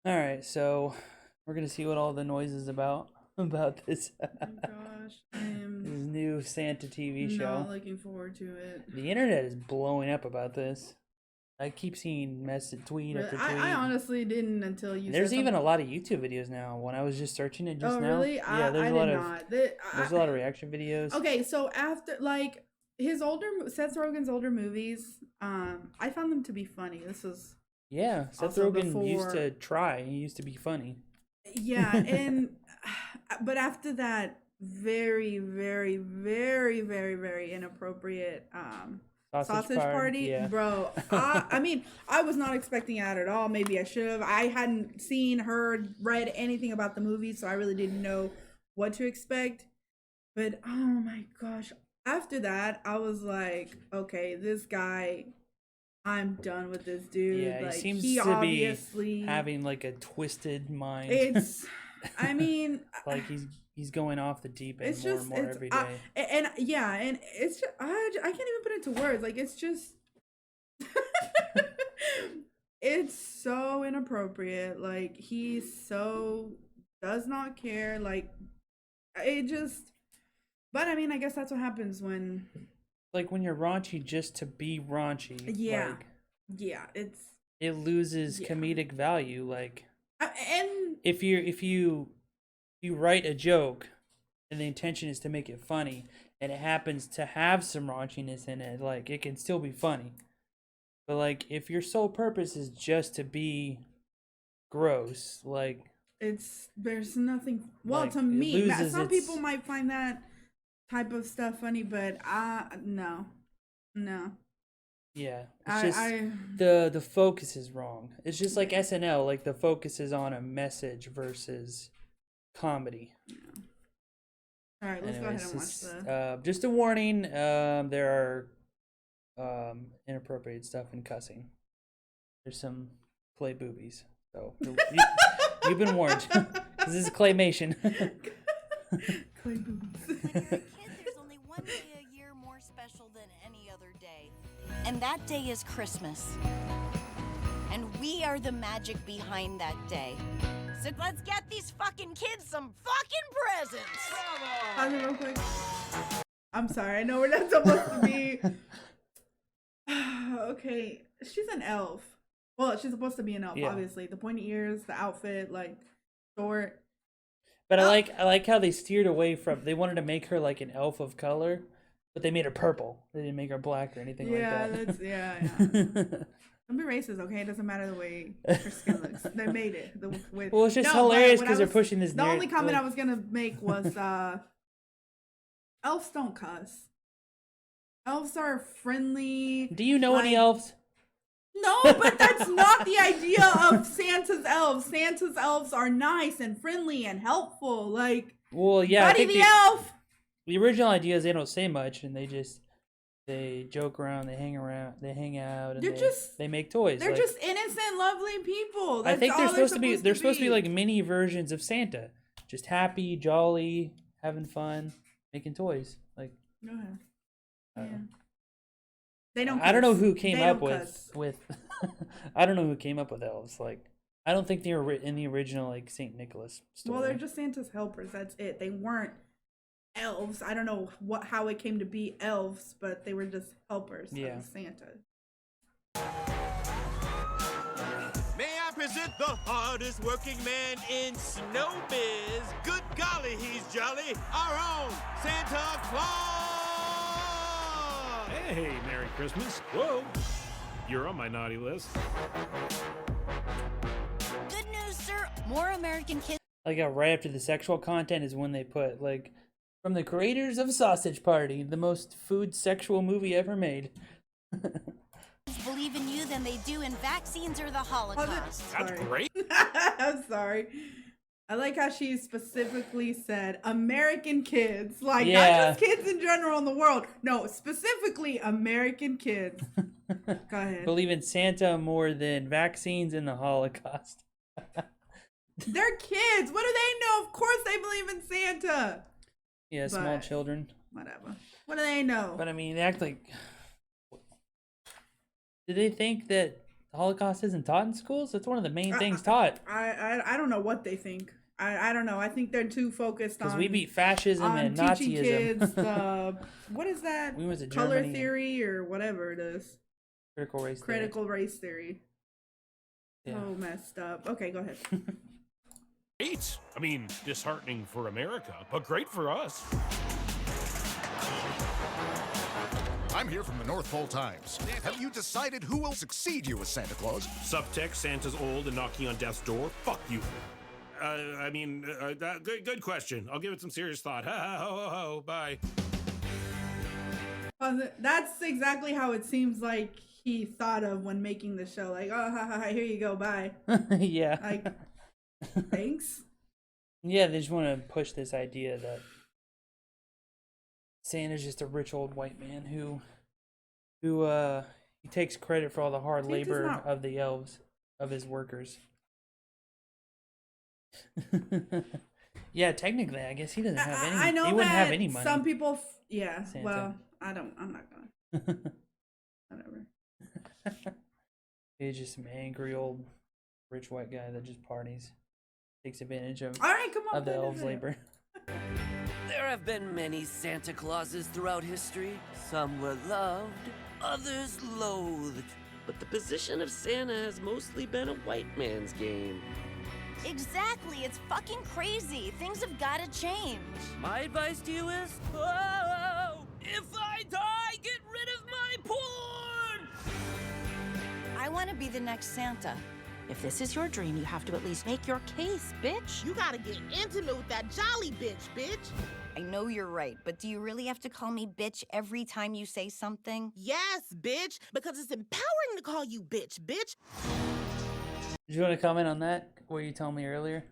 All right, so we're gonna see what all the noise is about this Oh my gosh, I am this new Santa TV show. not looking forward to it. The internet is blowing up about this. I keep seeing message tweet Really, after tweet. I honestly didn't until you There's said even a something. lot of YouTube videos now. When I was just searching it just Oh, now, really? yeah, I did not. there's a lot of reaction videos. Okay, so after like his Seth Rogen's older movies, I found them to be funny. This was Yeah, Seth also Rogen used before. to try. He used to be funny. Yeah, and but after that very, very, very, very, very inappropriate sausage party, Yeah. bro. I mean, I was not expecting that at all. Maybe I should have. I hadn't seen, heard, read anything about the movie, so I really didn't know what to expect. But oh my gosh, after that, I was like, okay, this guy, I'm done with this dude. Yeah, he Like seems he to obviously be having like a twisted mind. it's. I mean, like he's going off the deep end it's more just and more it's every day. and yeah, and it's just, I can't even put it into words. Like it's just it's so inappropriate. Like he so does not care. Like it just. But I mean, I guess that's what happens when. Like when you're raunchy just to be raunchy. Yeah, like, yeah, it's it loses yeah. comedic value. Like and if you write a joke and the intention is to make it funny and it happens to have some raunchiness in it, like it can still be funny. But like if your sole purpose is just to be gross, like there's nothing. Well, like, to it me, loses some its people might find that type of stuff funny, but no, no. yeah, it's just the focus is wrong. It's just like SNL, like the focus is on a message versus comedy. Yeah. All right, let's go ahead and watch Just, the. just a warning. There are inappropriate stuff and cussing. There's some clay boobies, so you've been warned. Because this is claymation. Clay boobies. When you're a kid, there's only one day a year more special than any other day. And that day is Christmas. And we are the magic behind that day. So let's get these fucking kids some fucking presents. Pause it real quick. I'm sorry, I know we're not supposed to be. Okay, she's an elf. Well, she's supposed to be an elf, Yeah. obviously. The pointy ears, the outfit, like short. But I like how they steered away from. They wanted to make her like an elf of color, but they made her purple. They didn't make her black or anything like that. That's yeah. Don't be racist, okay? It doesn't matter the way her skin looks. They made it. Well, it's just No, hilarious but because they're pushing this. The only comment I was gonna make was elves don't cuss. Elves are friendly. Do you know any elves? No, but that's not the idea of Santa's elves. Santa's elves are nice and friendly and helpful. Like, Well, yeah, I Buddy think the elf. the original idea is they don't say much and they joke around, they hang out, and they make toys. They're like, just innocent, lovely people. That's I think all they're supposed to be. They're supposed to be be like mini versions of Santa, just happy, jolly, having fun, making toys. Like, Go ahead. I don't know. They don't. I don't know cuss. who came They up don't with cuss. I don't know who came up with elves. Like, I don't think they were in the original like Saint Nicholas story. Well, they're just Santa's helpers. That's it. They weren't elves. I don't know how it came to be elves, but they were just helpers of Santa. May I present the hardest working man in Snowbiz? Good golly, he's jolly. Our own Santa Claus! Hey, Merry Christmas. Whoa, you're on my naughty list. Good news, sir. More American kids Like right after the sexual content is when they put like from the creators of Sausage Party, the most food sexual movie ever made. believe in you than they do in vaccines or the Holocaust. That's great. I'm sorry. I like how she specifically said American kids. Like, not just kids in general in the world. No, specifically American kids. Go ahead. Believe in Santa more than vaccines and the Holocaust. They're kids. What do they know? Of course they believe in Santa. Yeah, small children. Whatever. What do they know? But I mean, they act like... Do they think that the Holocaust isn't taught in schools? That's one of the main things taught. I don't know what they think. I don't know. I think they're too focused on Because we beat fascism and teaching Nazism. kids the what is that? We went to color Germany. theory or whatever it is. Critical race theory. Critical race theory. Yeah. Oh, messed up. Okay, go ahead. Great. I mean, disheartening for America, but great for us. I'm here from the North Pole Times. Have you decided who will succeed you as Santa Claus? Subtext, Santa's old and knocking on death's door. Fuck you. Good question. I'll give it some serious thought. Ha ha ho ho ho. Bye. That's exactly how it seems like he thought of when making the show. Like, oh, ha, ha, ha, here you go, bye. Yeah. Like, thanks. Yeah, they just want to push this idea that Santa's just a rich old white man who he takes credit for all the hard labor of the elves, of his workers. Yeah, technically, I guess he doesn't have any. I know he wouldn't have any money. Some people, yeah. Santa. Well, I'm not gonna. Whatever. He's just some angry old rich white guy that just parties, takes advantage of All right, come on. of the elves' labor. There have been many Santa Clauses throughout history. Some were loved, others loathed. But the position of Santa has mostly been a white man's game. Exactly, it's fucking crazy. Things have got to change. My advice to you is, oh, if I die, get rid of my porn! I want to be the next Santa. If this is your dream, you have to at least make your case, bitch. You gotta get intimate with that jolly bitch. I know you're right, but do you really have to call me bitch every time you say something? Yes, bitch, because it's empowering to call you bitch. Did you want to comment on that? What you told me earlier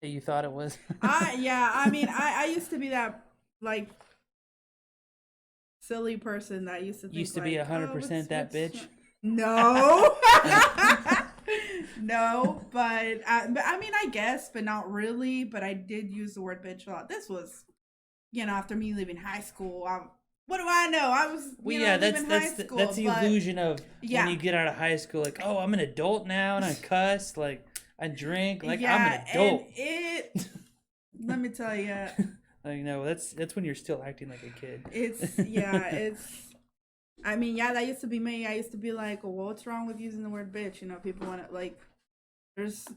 that you thought it was? Yeah, I mean, I used to be that, like, silly person that used to think, Used to be 100% that bitch? No. No, but I mean, I guess, but not really. But I did use the word bitch a lot. This was, after me leaving high school. What do I know? I was, that's the illusion of when you get out of high school. Like, oh, I'm an adult now, and I cuss, like I drink, like I'm an adult. And let me tell you, like no, that's when you're still acting like a kid. It's. I mean, that used to be me. I used to be like, well, what's wrong with using the word bitch? People want to, like, there's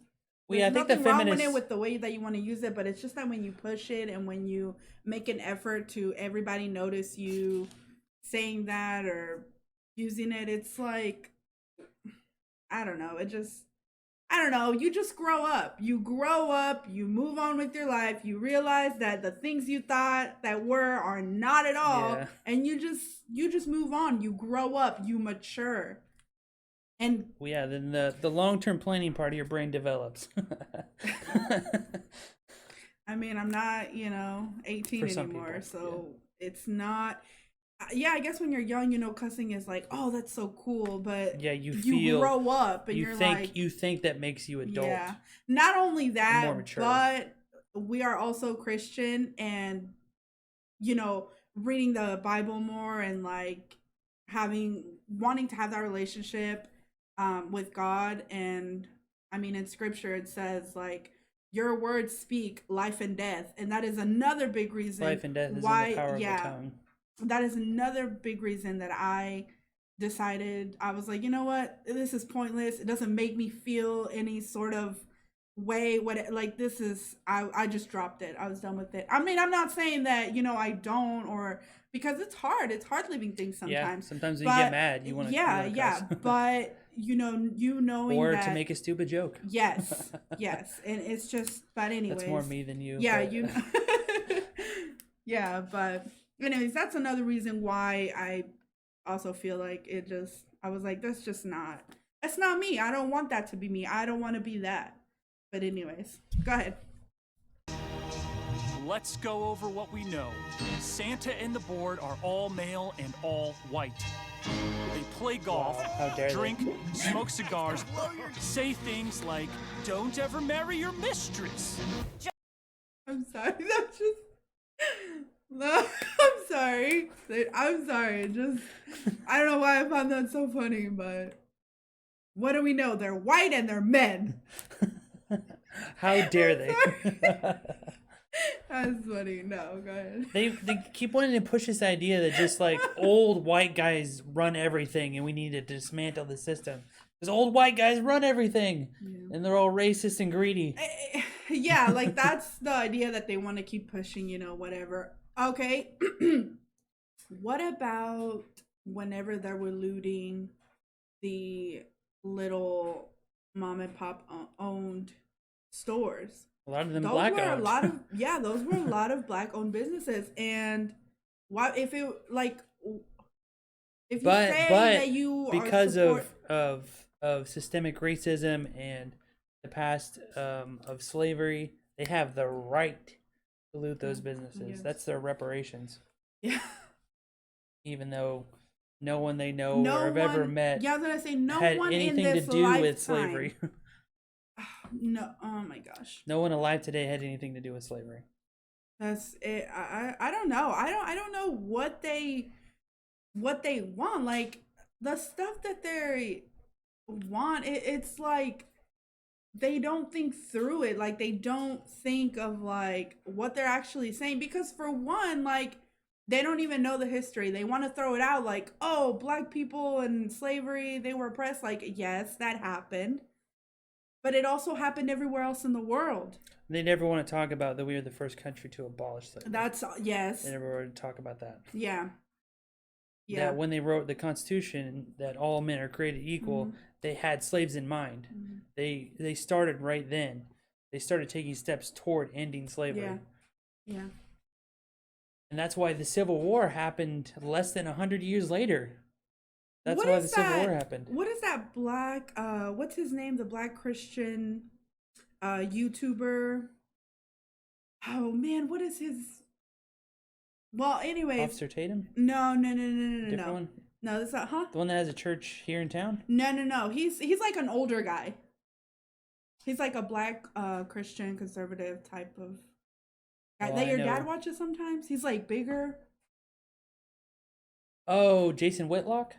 I think the nothing wrong with feminists it with the way that you want to use it, but it's just that when you push it and when you make an effort to everybody notice you saying that or using it, it's like, I don't know. You just grow up. You grow up, you move on with your life, you realize that the things you thought that were are not at all, and you just move on. You grow up, you mature. And then the long-term planning part of your brain develops. I mean, I'm not, 18 anymore, so it's not. I guess when you're young, cussing is like, oh, that's so cool, but you grow up and you're like, you think that makes you adult. Yeah. Not only that, more mature. but we are also Christian, and reading the Bible more and like wanting to have that relationship with God. And I mean, in scripture it says like your words speak life and death, and that is another big reason life and death is in the power of the tongue. That is another big reason that I decided, I was like, you know what, this is pointless. It doesn't make me feel any sort of way. I just dropped it. I was done with it. I mean, I'm not saying that, I don't, or because it's hard leaving things sometimes. Yeah, sometimes when you get mad, you want to but knowing or that, to make a stupid joke. Yes. And it's just, but anyways. That's more me than you. Yeah, yeah, but anyways, that's another reason why I also feel like I was like, that's not me. I don't want that to be me. I don't want to be that. But anyways, go ahead. Let's go over what we know. Santa and the board are all male and all white. They play golf, drink, smoke cigars, say things like, don't ever marry your mistress. I'm sorry, that's just... No, I'm sorry. I don't know why I found that so funny, but What do we know? They're white and they're men. How dare they? That's funny. No, go ahead. They keep wanting to push this idea that just like old white guys run everything and we need to dismantle the system. Because old white guys run everything. Yeah. And they're all racist and greedy. Yeah, like that's the idea that they want to keep pushing, you know, whatever. Okay. What about whenever they were looting the little mom and pop owned stores? A lot of them black owned. Those were a lot of black owned businesses. And why if it like if you say that you because of systemic racism and the past of slavery, they have the right to loot those businesses. Yes. That's their reparations. Yeah. Even though no one they know or have ever met I was gonna say no had one anything in this to do lifetime. with slavery. No, oh my gosh. No one alive today had anything to do with slavery. That's it. I don't know. I don't know what they want. Like the stuff that they want, it's like they don't think through it. Like they don't think of like what they're actually saying, because for one, like they don't even know the history. They want to throw it out like, oh, black people and slavery, they were oppressed. Like, yes, that happened. But it also happened everywhere else in the world. They never want to talk about that we were the first country to abolish slavery. That's, yes. They never want to talk about that. Yeah. Yeah. That when they wrote the Constitution, that all men are created equal, they had slaves in mind. They started right then. They started taking steps toward ending slavery. Yeah. Yeah. And that's why the Civil War happened less than 100 years later. That's why the Civil War happened. What is that black, what's his name? The black Christian YouTuber. Oh man, what is his? Well, anyways. Officer Tatum? No. Different one? No, that's not, huh? The one that has a church here in town? No. He's like an older guy. He's like a black Christian conservative type of guy that your dad watches sometimes. He's like bigger. Oh, Jason Whitlock?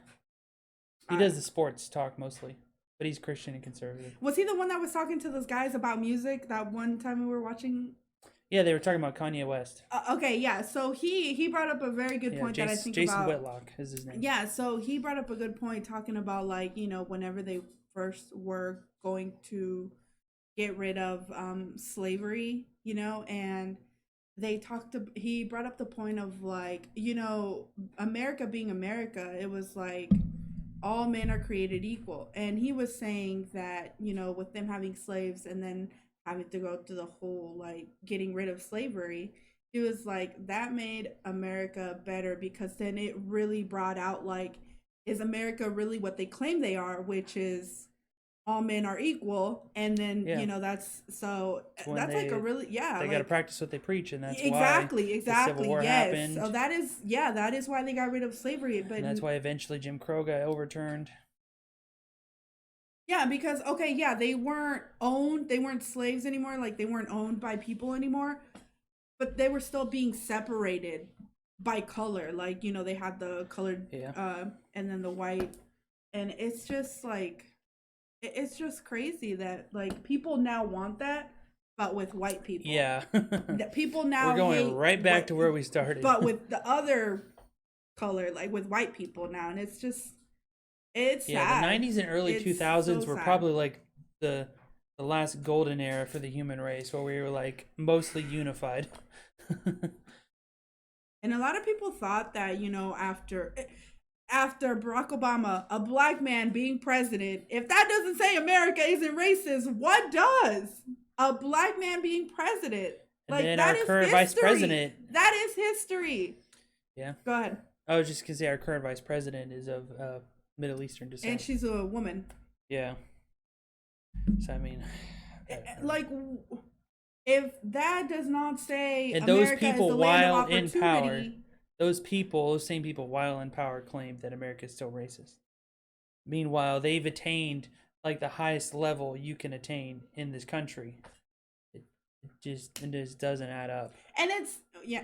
He does the sports talk mostly, but he's Christian and conservative. Was he the one that was talking to those guys about music that one time we were watching? Yeah, they were talking about Kanye West. Okay, yeah. So he brought up a very good point that I think Jason about. Whitlock is his name. Yeah, so he brought up a good point talking about, like, you know, whenever they first were going to get rid of slavery, you know, and he brought up the point of, like, you know, America being America, it was like all men are created equal. And he was saying that, you know, with them having slaves and then having to go through the whole, like, getting rid of slavery, it was like that made America better, because then it really brought out, like, is America really what they claim they are, which is all men are equal? And then, you know, that's like a really, they like, got to practice what they preach, and that's exactly the Civil War happened. So that is why they got rid of slavery. But and that's why eventually Jim Crow got overturned. Yeah, because they weren't slaves anymore, like they weren't owned by people anymore, but they were still being separated by color. Like, you know, they had the colored and then the white, and it's just like, it's just crazy that, like, people now want that, but with white people. Yeah. That people now we're going right back to where we started. But with the other color, like with white people now, and it's just, it's sad. The 90s and early 2000s were probably like the last golden era for the human race, where we were like mostly unified. And a lot of people thought that, you know, after Barack Obama, a black man being president, if that doesn't say America isn't racist, what does? A black man being president. And like, then that our current vice president. That is history. Yeah. Go ahead. I was just going to say our current vice president is of Middle Eastern descent. And she's a woman. Yeah. So, I mean, like, if that does not say and America those people, is the while land of in opportunity, power, those same people, while in power, claim that America is still racist. Meanwhile, they've attained like the highest level you can attain in this country. It just doesn't add up. And it's,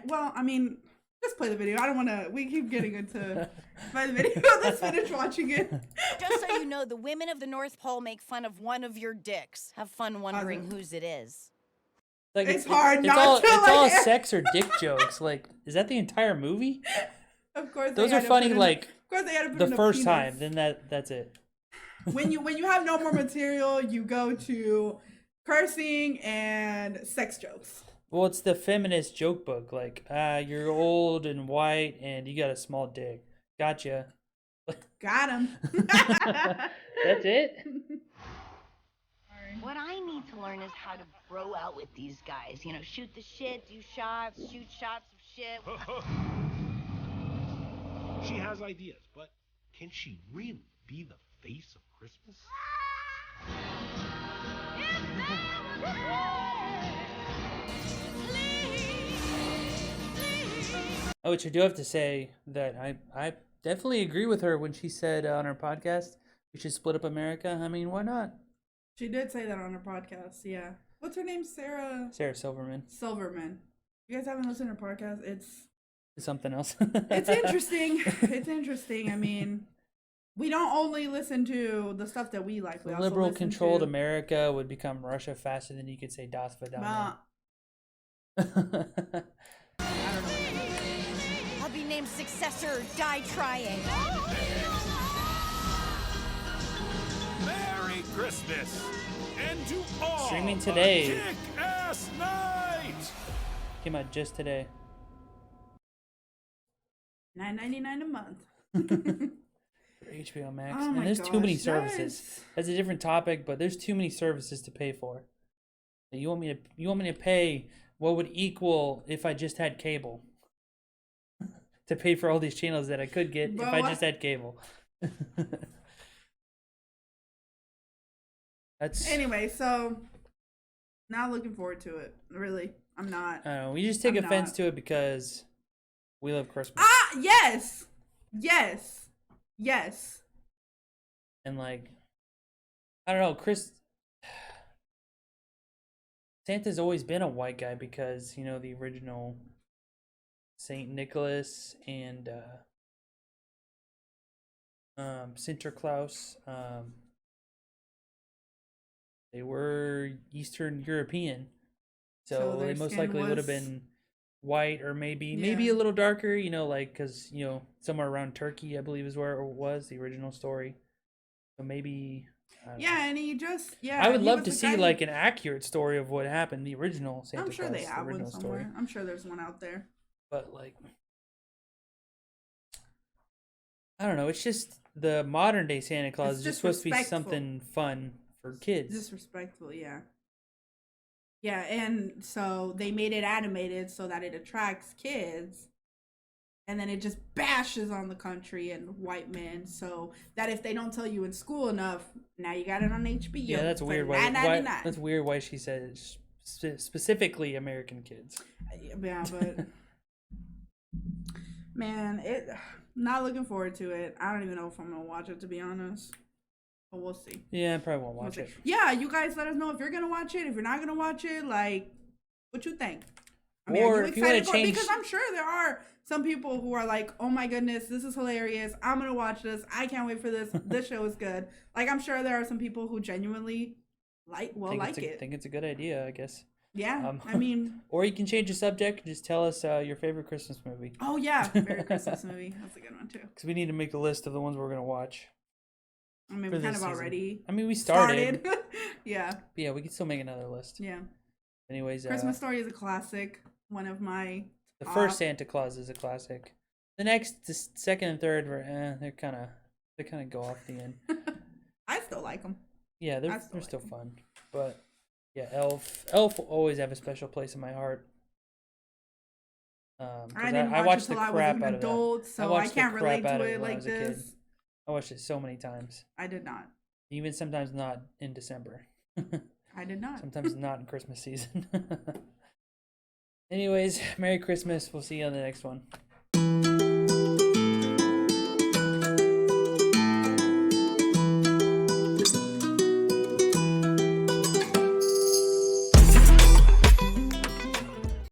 well, I mean, Just play the video. I don't want to. We keep getting into play the video. Let's finish watching it. Just so you know, the women of the North Pole make fun of one of your dicks. Have fun wondering whose it is. Like It's hard it's not all, to It's like all it. sex or dick jokes. Like, is that the entire movie? Of course, Those they are had to funny. put in- Like of course, they had to put the in a first penis. time. Then that's it. When you have no more material, you go to cursing and sex jokes. Well, it's the feminist joke book. Like, you're old and white and you got a small dick. Gotcha. Got him. That's it. What I need to learn is how to bro out with these guys. You know, shoot the shit, do shots, shoot shots of shit. She has ideas, but can she really be the face of Christmas? Oh, which I do have to say that I definitely agree with her when she said on her podcast we should split up America. I mean, why not? She did say that on her podcast. Yeah. What's her name? Sarah Silverman. Silverman. You guys haven't listened to her podcast? It's Something else. it's interesting. It's interesting. I mean, we don't only listen to the stuff that we like. We also Liberal listen controlled to... America would become Russia faster than you could say Das Vidania. I'll be named successor, die trying. Merry Christmas! And to all Streaming today. a kick-ass night! Came out just today. $9.99 a month. For HBO Max. Oh And my there's too many gosh, services. yes. That's a different topic, but there's too many services to pay for. You want me to pay what would equal if I just had cable? To pay for all these channels that I could get if I just had cable. That's Anyway, so not looking forward to it. Really, I'm not. I don't know. We just take I'm offense not. to it because we love Christmas. Ah, yes, yes. And like, I don't know, Santa's always been a white guy because, you know, the original Saint Nicholas and Sinterklaas, they were Eastern European, so their they most skin likely would have was- been white or maybe Yeah. a little darker, you know, like because you know somewhere around Turkey, I believe is where it was the original story. So maybe. I don't know. Yeah, and he just I would he love was to the see guy who- like an accurate story of what happened, the original Santa I'm sure Claus, they the have one original somewhere. story. I'm sure there's one out there. But like, I don't know. It's just the modern day Santa Claus It's is just supposed to be disrespectful. something fun for kids. Disrespectful, yeah. Yeah, and so they made it animated so that it attracts kids. And then it just bashes on the country and white men, so that if they don't tell you in school enough, now you got it on HBO. Yeah, that's for weird. Why, $9.99. that's weird. Why she said specifically American kids. Yeah, but man, not looking forward to it. I don't even know if I'm gonna watch it, to be honest. But we'll see. Yeah, I probably won't We'll watch see. it. Yeah, you guys let us know if you're gonna watch it. If you're not gonna watch it, like, what you think? I mean, Or are you if you wanna excited for it? change- Because I'm sure there are some people who are like, "Oh my goodness, this is hilarious! I'm gonna watch this. I can't wait for this. This show is good." Like, I'm sure there are some people who genuinely like it. Think it's a good idea, I guess. Yeah, I mean, or you can change the subject and just tell us your favorite Christmas movie. oh yeah, Merry Christmas movie. That's a good one too. Because we need to make a list of the ones we're gonna watch. I mean, for we kind this of season. already. I mean, we started. Yeah. But yeah, we can still make another list. Yeah. Anyways, Christmas Story is a classic. One of my. the top- first Santa Claus is a classic. The next, the second and third, they kind of go off the end. I still like them. Yeah, they're still still like fun. But yeah, Elf will always have a special place in my heart. 'Cause I didn't I watch watched it till the I was crap an out of that. adult, so I watched the can't crap relate out to of it when I like was a kid. this. I watched it so many times. I did not. Even sometimes not in December. I did not. Sometimes not in Christmas season. Anyways, Merry Christmas. We'll see you on the next one.